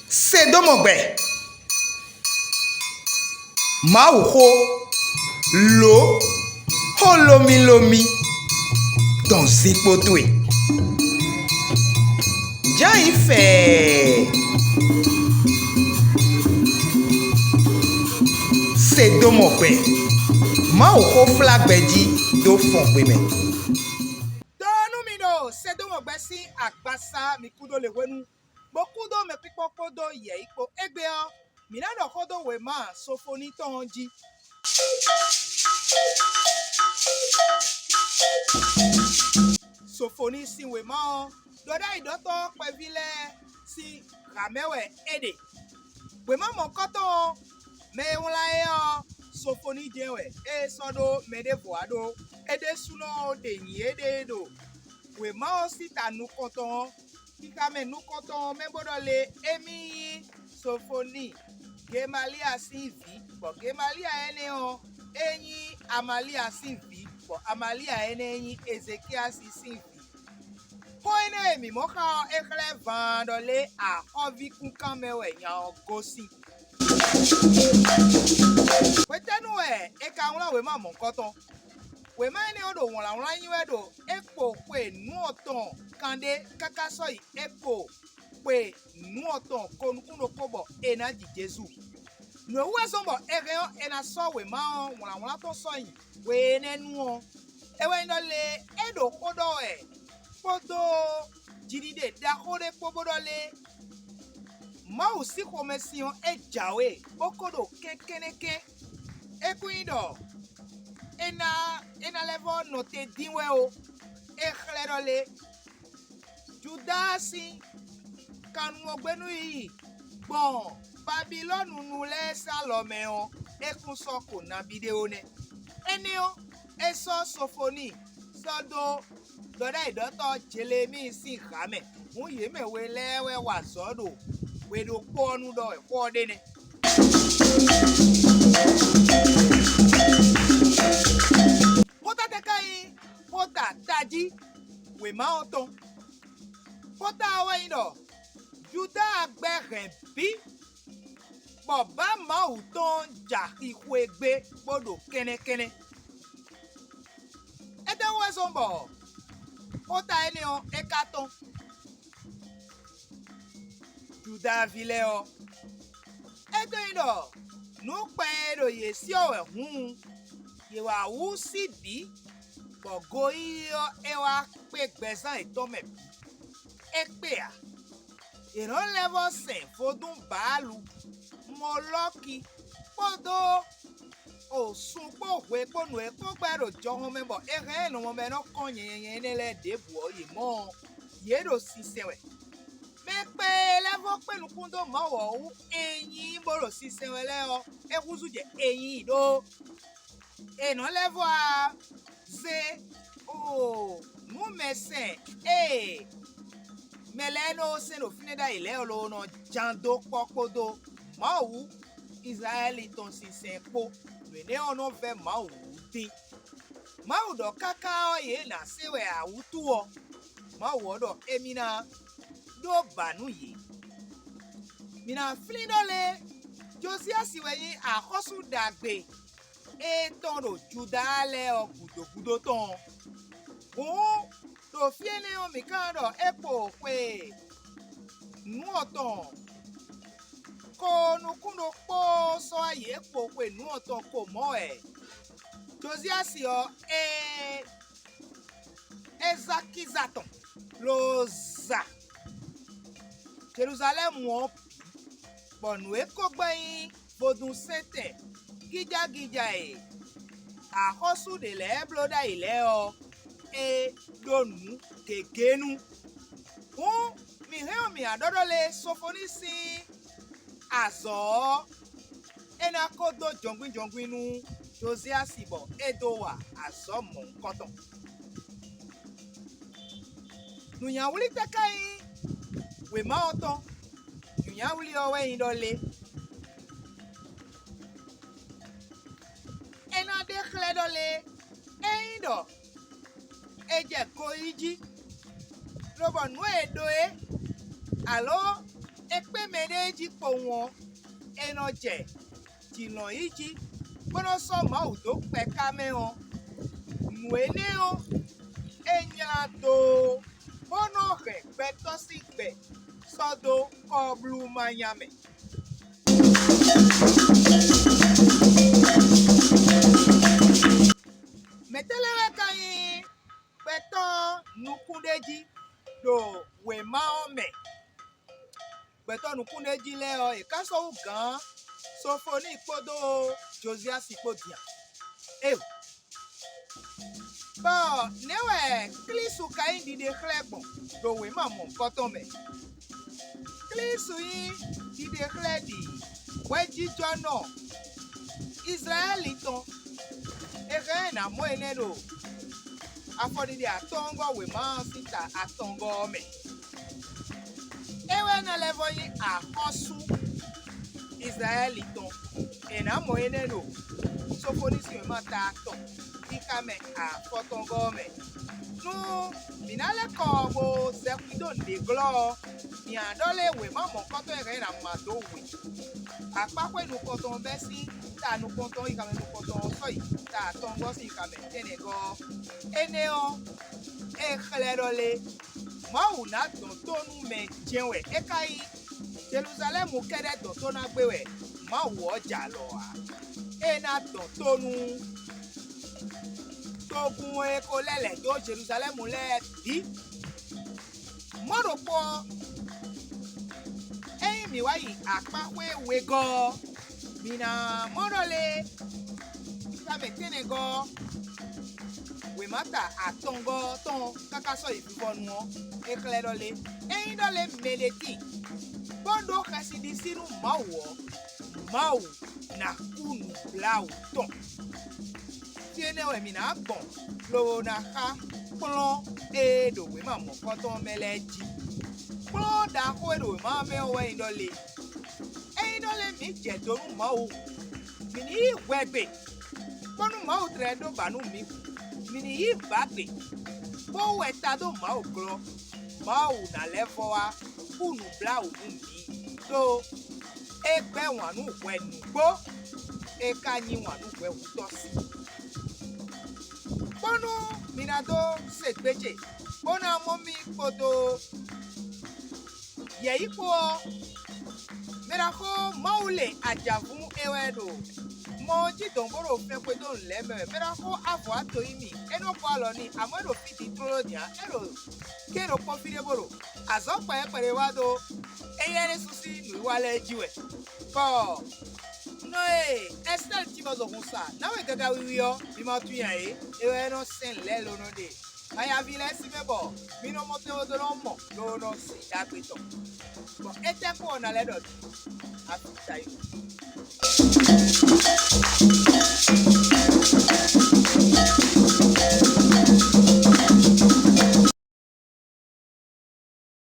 Sédomongbè Maouho Lo Holomi Lomi Dans Zipotwe Jaïfe Sédomongbè Maouho Flagbedi Do Fongbé Sédomongbè si agbasa mi kudo le wenu bokudo me pipo kodo ye iko egbe o mi na do kodo we ma Sophonie tonji Sophonie si we ma o doda idoto pevile si ramewe ede we ma mon koto me wala e o Sophonie jewe e sodo me de voado ede suno de nyede do we ma o si tanu koton kika me nu koton me bodole emi Sophonie gemalia sivi bo gemalia ene o enyi amalia sivi bo amalia ene enyi Ezekiel sivi po ene emi mo ka ekle vandole a ovi kunkan mewe yan gosi wetenu e ka won we ma mon koton we ma ene odo won la won yin we do epo pe nu oton kande kaka soyi epo pe nu oton konukuno kobo enaji Jesu no we so bo ereon ena so we ma won la to so yin we nenu o e we ndo le edo kodo kodo jiride da kode pobodole ma usi komesion e jawe okodo kekeneke ekuido ena levo note dinwe o e khlerole judasi kanu ogbenu yi bon Babylon nu le salome o ekun so ko na video ne eni o eso Sophonie sodo doda idoto jelemi si khame mu ye mewe lewe wa sodo we do ponu do e ko de ne pota tekai pota taji we ma oton pota wa ido juda agbere bi baba ma uton ja ikwegbe bodo kenekene ede we sombo pota ene o ekaton juda vile o ede ido nu pedo ye si owe hun ye wa wu si bi bogo iyo e wa pe gbezan itome ekpea ìran level sen fodun baalu moloki podo osun powe ponu e ko gbero johun mebo ere no mo me no kan yen le debu oye mo yero sisewe me pe level pelu kundo mo wo eyin boro sisewe le o e kuzuje eyin do ìran level a ze o mu mesen meleno seno fineda ile olo no jando pokodo mawu Israeli ton si sempo mene ono ve mawu ti mawu do kaka o ye na sewe awutu o mawu do emina do banu yi mina flindole Josias siweyin akosu dagbe e ton do judale o gudo ton o to fiene o mikando epo pe nu oton ko nu kuno po so aye epo pe nu oton ko mo Josias o ezakizaton loza Jerusalem o bonu eko gbeyin bodun sete gija ahosu de le bloda ile o donu kekenu mi he mi adodole Sophonie si azo ena kodo jongwin nu Josias bo edowa azo mon koton nu yan wuli tekai we ma oton nu yan wuli owe indole ena de khledole eindo eje koiji lobo nu edo alo ekpe mede neji po enoje jino iji bono so ma udo pekame o nwene o enyado bono re beto sigbe sodo koblu manyame metelewe kai beto nukundeji do we maome beto nukundeji leo e kaso gan Sophonie podo Josias ipodia bon newe klisu kai di de klebon do we mamon koton me klisu yi di de kledi weji jono Israeliton ere na mo enero afọdị dị atongo we ma sita atongo me ewe na levoyi ahosu Israeliton ena mo enero Sophonie si ma ta ton ikame afotongo me nu minale ko bo se kuido de glo mi adole we ma mo koto ere na ma do we apapwe nu koton besi ta nu koton ikame nu koton soyi ta tongo si ikame tenego eneo eklerole ma una don tonu me jenwe ekai Jerusalem kede don tona gbewe ma wo ja lo a ena don tonu togun eko lele do Jerusalem le bi moro po mi wayi apapwe wego mina morole kame tenego we mata atongo ton kakaso ifonu eklerole dole meleti bondo kasidi sinu mau na kunu blau ton tiene we mina bon lo na ha plon do we mamo koton meleji plon da ko do ma me we dole mi je do mau mini wegbe bonu mau tredo banu mi mini yi bagbe bo weta do mau glo mau na levo wa kunu blau mi so egbe wanu wenu gbo ekanyi wanu we utosi bonu minado segbeje bona momi kodo ye ipo merako maule ajavun ewedo mo ji donboro fe pe don leme merako avo ato imi eno palo ni amodo fiti trodia ero kero confideboro azo pa pere wado eyere susi nu wale jiwe ko no estel ti bozo kunsa na we gaga wiwio bi ma tun yan ewe no sen le lo no de aya vile si mebo mi no mo te o do mo lo no si da peto bon ete ko na le do after you